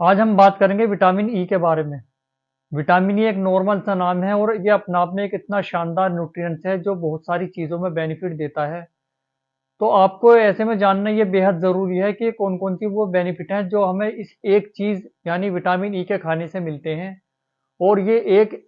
आज हम बात करेंगे विटामिन ई के बारे में। विटामिन ई एक नॉर्मल सा नाम है और ये अपने आप में एक इतना शानदार न्यूट्रिएंट्स है जो बहुत सारी चीज़ों में बेनिफिट देता है। तो आपको ऐसे में जानना ये बेहद ज़रूरी है कि कौन-कौन सी वो बेनिफिट हैं जो हमें इस एक चीज़ यानी विटामिन ई के खाने से मिलते हैं। और ये एक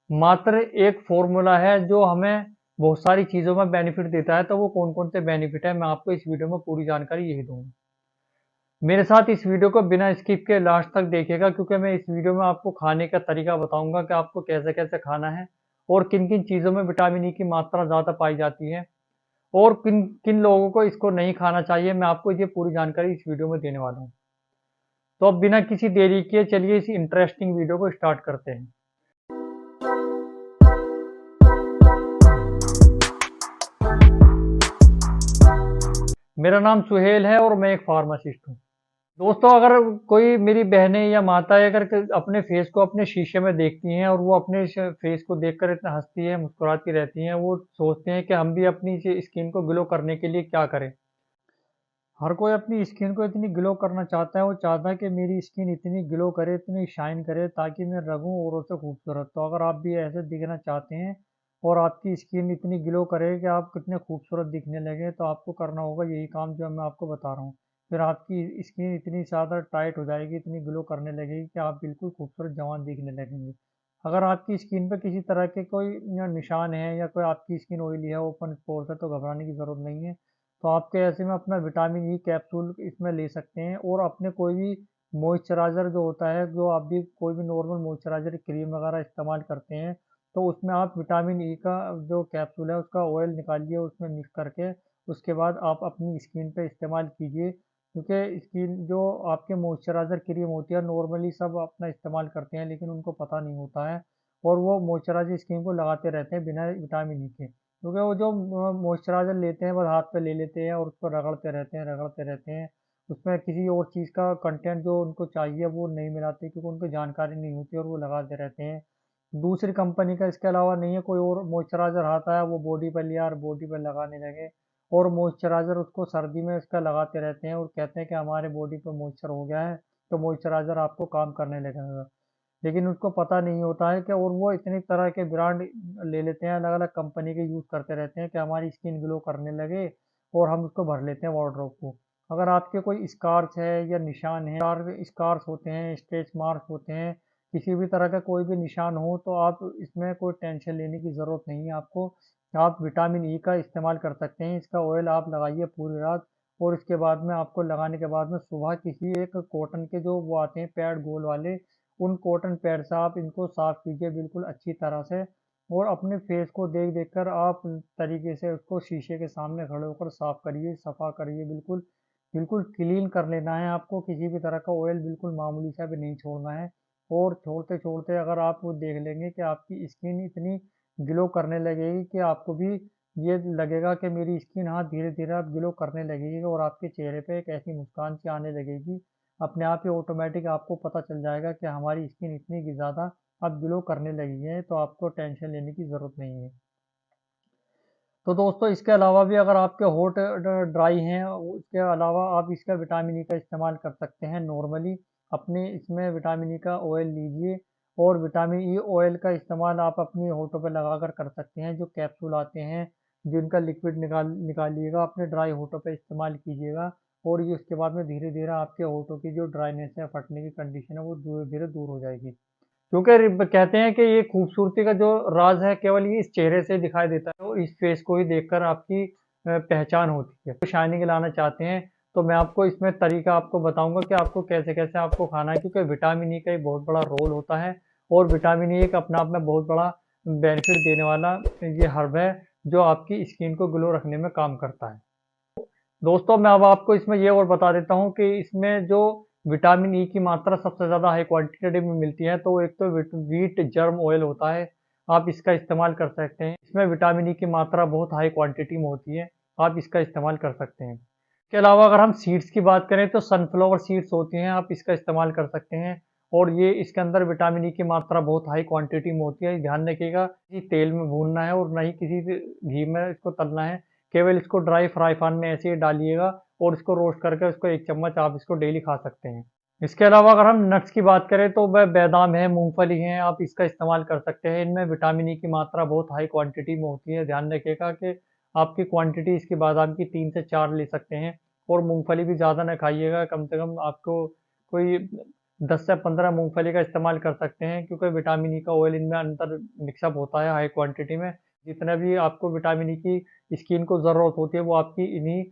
मात्र एक फ़ॉर्मूला है जो हमें बहुत सारी चीज़ों में बेनिफिट देता है। तो वो कौन-कौन से बेनिफिट हैं मैं आपको इस वीडियो में पूरी जानकारी यही दूँगा। मेरे साथ इस वीडियो को बिना स्किप के लास्ट तक देखिएगा क्योंकि मैं इस वीडियो में आपको खाने का तरीका बताऊंगा कि आपको कैसे-कैसे खाना है और किन-किन चीज़ों में विटामिन ई की मात्रा ज़्यादा पाई जाती है और किन किन लोगों को इसको नहीं खाना चाहिए, मैं आपको ये पूरी जानकारी इस वीडियो में देने वाला हूँ। तो अब बिना किसी देरी के चलिए इस इंटरेस्टिंग वीडियो को स्टार्ट करते हैं। मेरा नाम सुहेल है और मैं एक फार्मासिस्ट हूँ। दोस्तों, अगर कोई मेरी बहनें या माताएँ अगर अपने फेस को अपने शीशे में देखती हैं और वो अपने फेस को देखकर इतना हंसती है, मुस्कुराती रहती हैं, वो सोचते हैं कि हम भी अपनी स्किन को ग्लो करने के लिए क्या करें। हर कोई अपनी स्किन को इतनी ग्लो करना चाहता है, वो चाहता है कि मेरी स्किन इतनी ग्लो करे, इतनी शाइन करे ताकि मैं लगूं औरों से खूबसूरत। तो अगर आप भी ऐसे दिखना चाहते हैं और आपकी स्किन इतनी ग्लो करे कि आप कितने खूबसूरत दिखने लगे, तो आपको करना होगा यही काम जो मैं आपको बता रहा हूँ। फिर आपकी स्किन इतनी ज़्यादा टाइट हो जाएगी, इतनी ग्लो करने लगेगी कि आप बिल्कुल खूबसूरत जवान दिखने लगेंगे। अगर आपकी स्किन पर किसी तरह के कोई निशान है या कोई आपकी स्किन ऑयली है, ओपन पोर्स है, तो घबराने की ज़रूरत नहीं है। तो आपके ऐसे में अपना विटामिन ई कैप्सूल इसमें ले सकते हैं और अपने कोई भी मॉइस्चराइज़र जो होता है, जो आप भी कोई भी नॉर्मल मॉइस्चराइज़र क्रीम वगैरह इस्तेमाल करते हैं, तो उसमें आप विटामिन ई का जो कैप्सूल है उसका ऑयल निकालिए, उसमें मिक्स करके उसके बाद आप अपनी स्किन पे इस्तेमाल कीजिए। क्योंकि स्किन जो आपके मॉइस्चराइज़र क्रीम होती है नॉर्मली सब अपना इस्तेमाल करते हैं लेकिन उनको पता नहीं होता है और वो मॉइस्चराइज़र स्किन को लगाते रहते हैं बिना विटामिन ई के। क्योंकि वो जो मॉइस्चराइज़र लेते हैं बस हाथ पे ले लेते हैं और उसको रगड़ते रहते हैं। उसमें किसी और चीज़ का कंटेंट जो उनको चाहिए वो नहीं मिलाते क्योंकि उनको जानकारी नहीं होती और वो लगाते रहते हैं। दूसरी कंपनी का इसके अलावा नहीं है, कोई और मॉइस्चराइज़र आता है वो बॉडी पे लिया और बॉडी पे लगाने लगे और मॉइस्चराइज़र उसको सर्दी में इसका लगाते रहते हैं और कहते हैं कि हमारे बॉडी पे मॉइस्चर हो गया है, तो मॉइस्चराइज़र आपको काम करने लगेगा। लेकिन उसको पता नहीं होता है कि और वो इतनी तरह के ब्रांड ले लेते हैं, अलग-अलग कंपनी के यूज़ करते रहते हैं कि हमारी स्किन ग्लो करने लगे और हम उसको भर लेते हैं वार्डरोब को। अगर आपके कोई स्कार्स है या निशान है, स्कार्स होते हैं, स्ट्रेच मार्क्स होते हैं, किसी भी तरह का कोई भी निशान हो तो आप इसमें कोई टेंशन लेने की ज़रूरत नहीं है आपको। आप विटामिन ई का इस्तेमाल कर सकते हैं, इसका ऑयल आप लगाइए पूरी रात और इसके बाद में आपको लगाने के बाद में सुबह किसी एक कॉटन के जो वो आते हैं पैड गोल वाले, उन कॉटन पैड से आप इनको साफ कीजिए बिल्कुल अच्छी तरह से और अपने फेस को देख देख कर आप तरीके से उसको शीशे के सामने खड़े होकर साफ करिए, सफा करिए, बिल्कुल बिल्कुल क्लीन कर लेना है आपको। किसी भी तरह का ऑयल बिल्कुल मामूली सा भी नहीं छोड़ना है और छोड़ते छोड़ते अगर आप वो देख लेंगे कि आपकी स्किन इतनी ग्लो करने लगेगी कि आपको भी ये लगेगा कि मेरी स्किन हाँ धीरे धीरे अब ग्लो करने लगेगी और आपके चेहरे पे एक ऐसी मुस्कान सी आने लगेगी। अपने आप ही ऑटोमेटिक आपको पता चल जाएगा कि हमारी स्किन इतनी ज़्यादा अब ग्लो करने लगी है, तो आपको टेंशन लेने की ज़रूरत नहीं है। तो दोस्तों, इसके अलावा भी अगर आपके होठ ड्राई हैं, उसके अलावा आप इसका विटामिन ई का इस्तेमाल कर सकते हैं नॉर्मली। अपने इसमें विटामिन ई का ऑयल लीजिए और विटामिन ई ऑयल का इस्तेमाल आप अपनी होठों पर लगाकर कर सकते हैं। जो कैप्सूल आते हैं जिनका लिक्विड निकालिएगा अपने ड्राई होठों पे इस्तेमाल कीजिएगा और ये उसके बाद में धीरे धीरे आपके होठों की जो ड्राइनेस है, फटने की कंडीशन है, वो धीरे धीरे दूर हो जाएगी। क्योंकि कहते हैं कि ये खूबसूरती का जो राज है केवल ये इस चेहरे से दिखाई देता है और इस फेस को ही देखकर आपकी पहचान होती है। तो शाइनिंग लाना चाहते हैं तो मैं आपको इसमें तरीका आपको बताऊंगा कि आपको कैसे कैसे आपको खाना है, क्योंकि विटामिन ई का एक बहुत बड़ा रोल होता है और विटामिन ई एक अपने आप में बहुत बड़ा बेनिफिट देने वाला ये हर्ब है जो आपकी स्किन को ग्लो रखने में काम करता है। दोस्तों, मैं अब आपको इसमें ये और बता देता हूँ कि इसमें जो विटामिन ई की मात्रा सबसे ज़्यादा हाई क्वांटिटी में मिलती है, तो एक तो व्हीट जर्म ऑयल होता है, आप इसका इस्तेमाल कर सकते हैं। इसमें विटामिन ई की मात्रा बहुत हाई क्वांटिटी में होती है, आप इसका इस्तेमाल कर सकते हैं। इसके अलावा अगर हम सीड्स की बात करें तो सनफ्लावर सीड्स होती हैं, आप इसका इस्तेमाल कर सकते हैं और ये इसके अंदर विटामिन ई की मात्रा बहुत हाई क्वांटिटी में होती है। ध्यान रखिएगा, किसी तेल में भूनना है और ना ही किसी घी में इसको तलना है, केवल इसको ड्राई फ्राई पैन में ऐसे ही डालिएगा और इसको रोस्ट करके उसको 1 चम्मच आप इसको डेली खा सकते हैं। इसके अलावा अगर हम नट्स की बात करें तो वह बादाम है, मूँगफली है, आप इसका इस्तेमाल कर सकते हैं। इनमें विटामिन ई की मात्रा बहुत हाई क्वांटिटी में होती है। ध्यान रखिएगा कि आपकी क्वांटिटी इसकी बादाम की 3 से 4 ले सकते हैं और मूँगफली भी ज़्यादा ना खाइएगा, कम से कम आपको कोई 10 से 15 मूँगफली का इस्तेमाल कर सकते हैं क्योंकि विटामिन ई का ऑयल इनमें अंदर मिक्सअप होता है हाई क्वांटिटी में। जितना भी आपको विटामिन ई की स्किन को ज़रूरत होती है, वो आपकी इन्हीं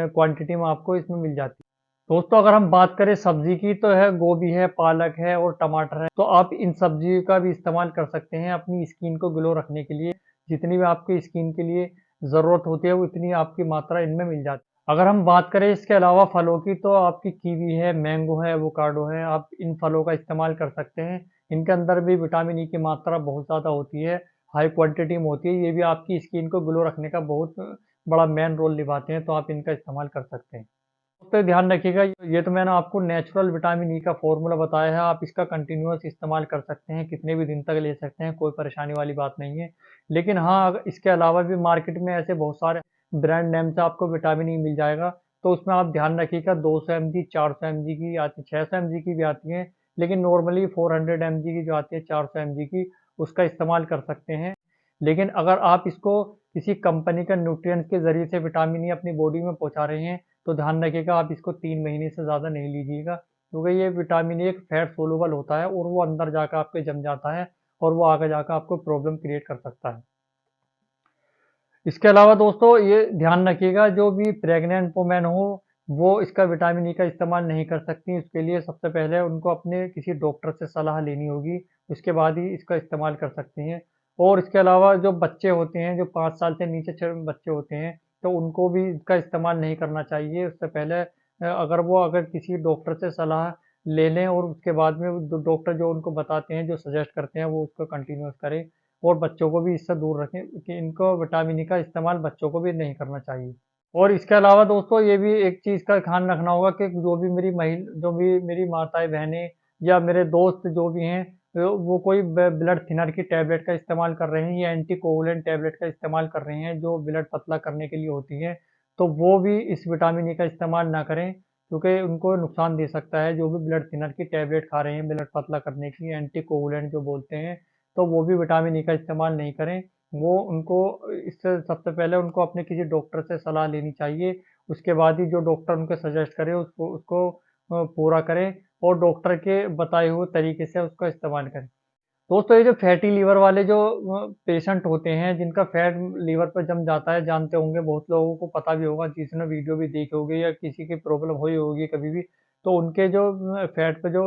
क्वांटिटी में आपको इसमें मिल जाती है। दोस्तों अगर हम बात करें सब्जी की तो है गोभी है, पालक है और टमाटर है। तो आप इन सब्जियों का भी इस्तेमाल कर सकते हैं अपनी स्किन को ग्लो रखने के लिए। जितनी भी आपकी स्किन के लिए ज़रूरत होती है उतनी आपकी मात्रा इनमें मिल जाती है। अगर हम बात करें इसके अलावा फलों की तो आपकी कीवी है, मैंगो है, एवोकाडो है, आप इन फलों का इस्तेमाल कर सकते हैं। इनके अंदर भी विटामिन ई की मात्रा बहुत ज़्यादा होती है, हाई क्वांटिटी में होती है। ये भी आपकी स्किन को ग्लो रखने का बहुत बड़ा मेन रोल निभाते हैं, तो आप इनका इस्तेमाल कर सकते हैं। तो ध्यान रखिएगा, ये तो मैंने आपको नेचुरल विटामिन ई का फॉर्मूला बताया है, आप इसका कंटिन्यूअस इस्तेमाल कर सकते हैं, कितने भी दिन तक ले सकते हैं, कोई परेशानी वाली बात नहीं है। लेकिन हाँ, इसके अलावा भी मार्केट में ऐसे बहुत सारे ब्रांड नेम से आपको विटामिन ई मिल जाएगा, तो उसमें आप ध्यान रखिएगा 200 mg, 400 mg की आती है, 600 mg की भी आती है, लेकिन नॉर्मली 400 mg की जो आती है 400 mg की, उसका इस्तेमाल कर सकते हैं। लेकिन अगर आप इसको किसी कंपनी का न्यूट्रिएंट्स के ज़रिए से विटामिन ई अपनी बॉडी में पहुँचा रहे हैं, तो ध्यान रखिएगा आप इसको 3 महीने से ज़्यादा नहीं लीजिएगा, क्योंकि ये विटामिन ए एक फैट सोलुबल होता है और वो अंदर जाकर आपके जम जाता है और वो आगे जाकर आपको प्रॉब्लम क्रिएट कर सकता है। इसके अलावा दोस्तों ये ध्यान रखिएगा जो भी प्रेग्नेंट वुमेन हो वो इसका विटामिन ई का इस्तेमाल नहीं कर सकती। उसके लिए सबसे पहले उनको अपने किसी डॉक्टर से सलाह लेनी होगी, उसके बाद ही इसका इस्तेमाल कर सकती हैं। और इसके अलावा जो बच्चे होते हैं, जो 5 साल से नीचे बच्चे होते हैं, तो उनको भी इसका इस्तेमाल नहीं करना चाहिए। उससे पहले अगर किसी डॉक्टर से सलाह ले लें और उसके बाद में डॉक्टर जो उनको बताते हैं, जो सजेस्ट करते हैं, वो उसको कंटिन्यूअस करें। और बच्चों को भी इससे दूर रखें कि इनको विटामिन ई का इस्तेमाल बच्चों को भी नहीं करना चाहिए। और इसके अलावा दोस्तों ये भी एक चीज़ का ध्यान रखना होगा कि जो भी मेरी माताएँ बहनें या मेरे दोस्त जो भी हैं, वो कोई ब्लड थिनर की टैबलेट का इस्तेमाल कर रहे हैं या एंटीकोगुलेंट टैबलेट का इस्तेमाल कर रहे हैं जो ब्लड पतला करने के लिए होती है, तो वो भी इस विटामिन ई का इस्तेमाल ना करें, क्योंकि उनको नुकसान दे सकता है। जो भी ब्लड थिनर की टैबलेट खा रहे हैं ब्लड पतला करने की, एंटीकोगुलेंट जो बोलते हैं, तो वो भी विटामिन ई का इस्तेमाल नहीं करें। वो उनको इससे सबसे पहले उनको अपने किसी डॉक्टर से सलाह लेनी चाहिए। उसके बाद ही जो डॉक्टर उनको सजेस्ट करे उसको उसको पूरा करें और डॉक्टर के बताए हुए तरीके से उसका इस्तेमाल करें। दोस्तों ये जो फैटी लीवर वाले जो पेशेंट होते हैं जिनका फैट लीवर पर जम जाता है, जानते होंगे, बहुत लोगों को पता भी होगा, जिसने वीडियो भी देखी होगी या किसी की प्रॉब्लम हुई होगी कभी भी, तो फैट पे जो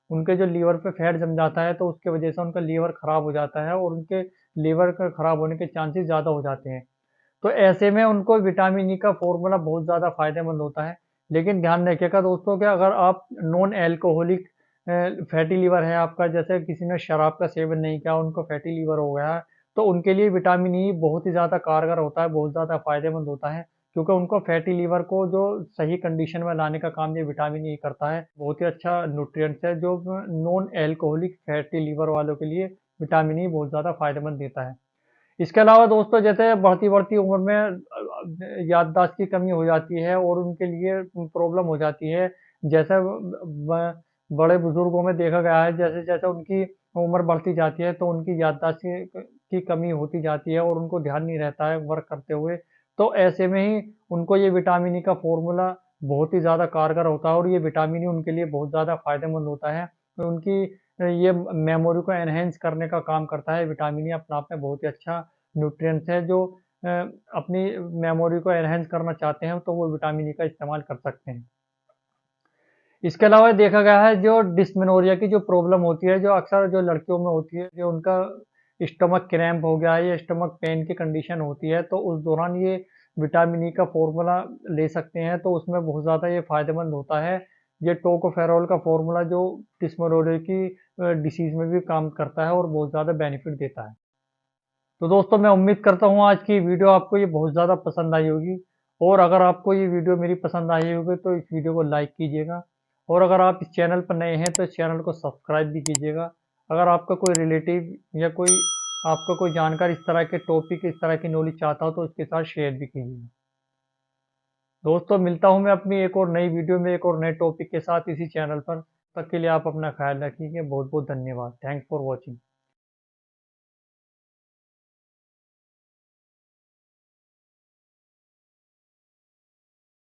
उनके जो लीवर पे फैट जम जाता है तो उसके वजह से उनका लीवर खराब हो जाता है और उनके लीवर का खराब होने के चांसेस ज़्यादा हो जाते हैं। तो ऐसे में उनको विटामिन ई का फॉर्मूला बहुत ज़्यादा फायदेमंद होता है। लेकिन ध्यान रखिएगा दोस्तों कि अगर आप नॉन अल्कोहलिक फैटी लीवर है आपका, जैसे किसी ने शराब का सेवन नहीं किया, उनको फैटी लीवर हो गया है, तो उनके लिए विटामिन ई बहुत ही ज़्यादा कारगर होता है, बहुत ज़्यादा फायदेमंद होता है, क्योंकि उनको फैटी लीवर को जो सही कंडीशन में लाने का काम ये विटामिन ई करता है। बहुत ही अच्छा न्यूट्रिएंट्स है जो नॉन अल्कोहलिक फैटी लीवर वालों के लिए विटामिन ई बहुत ज़्यादा फायदेमंद देता है। इसके अलावा दोस्तों जैसे बढ़ती-बढ़ती उम्र में याददाश्त की कमी हो जाती है और उनके लिए प्रॉब्लम हो जाती है। जैसे ब बड़े बुजुर्गों में देखा गया है, जैसे-जैसे उनकी उम्र बढ़ती जाती है तो उनकी याददाश्त की कमी होती जाती है और उनको ध्यान नहीं रहता है वर्क करते हुए। तो ऐसे में ही उनको ये विटामिन ई का फ़ॉर्मूला बहुत ही ज़्यादा कारगर होता है और ये विटामिन ई उनके लिए बहुत ज़्यादा फ़ायदेमंद होता है। तो उनकी ये मेमोरी को एनहांस करने का काम करता है। विटामिन ई अपने आप में बहुत ही अच्छा न्यूट्रिएंट्स है जो अपनी मेमोरी को एनहांस करना चाहते हैं तो वो विटामिन ई का इस्तेमाल कर सकते हैं। इसके अलावा देखा गया है जो डिस्मेनोरिया की जो प्रॉब्लम होती है, जो अक्सर जो लड़कियों में होती है, जो उनका स्टमक क्रैम्प हो गया है या स्टमक पेन की कंडीशन होती है, तो उस दौरान ये विटामिन ई का फॉर्मूला ले सकते हैं, तो उसमें बहुत ज़्यादा ये फ़ायदेमंद होता है। ये टोकोफेरोल का फॉर्मूला जो डिस्मेनोरिया की डिसीज़ में भी काम करता है और बहुत ज़्यादा बेनिफिट देता है। तो दोस्तों मैं उम्मीद करता हूँ आज की वीडियो आपको ये बहुत ज़्यादा पसंद आई होगी और अगर आपको ये वीडियो मेरी पसंद आई होगी तो इस वीडियो को लाइक कीजिएगा और अगर आप इस चैनल पर नए हैं तो इस चैनल को सब्सक्राइब भी कीजिएगा। अगर आपका कोई रिलेटिव या कोई आपका कोई जानकार इस तरह के टॉपिक, इस तरह की नॉलेज चाहता हो तो उसके साथ शेयर भी कीजिएगा। दोस्तों मिलता हूँ मैं अपनी एक और नई वीडियो में एक और नए टॉपिक के साथ इसी चैनल पर। तक के लिए आप अपना ख्याल रखिए। बहुत बहुत धन्यवाद। Thanks for watching.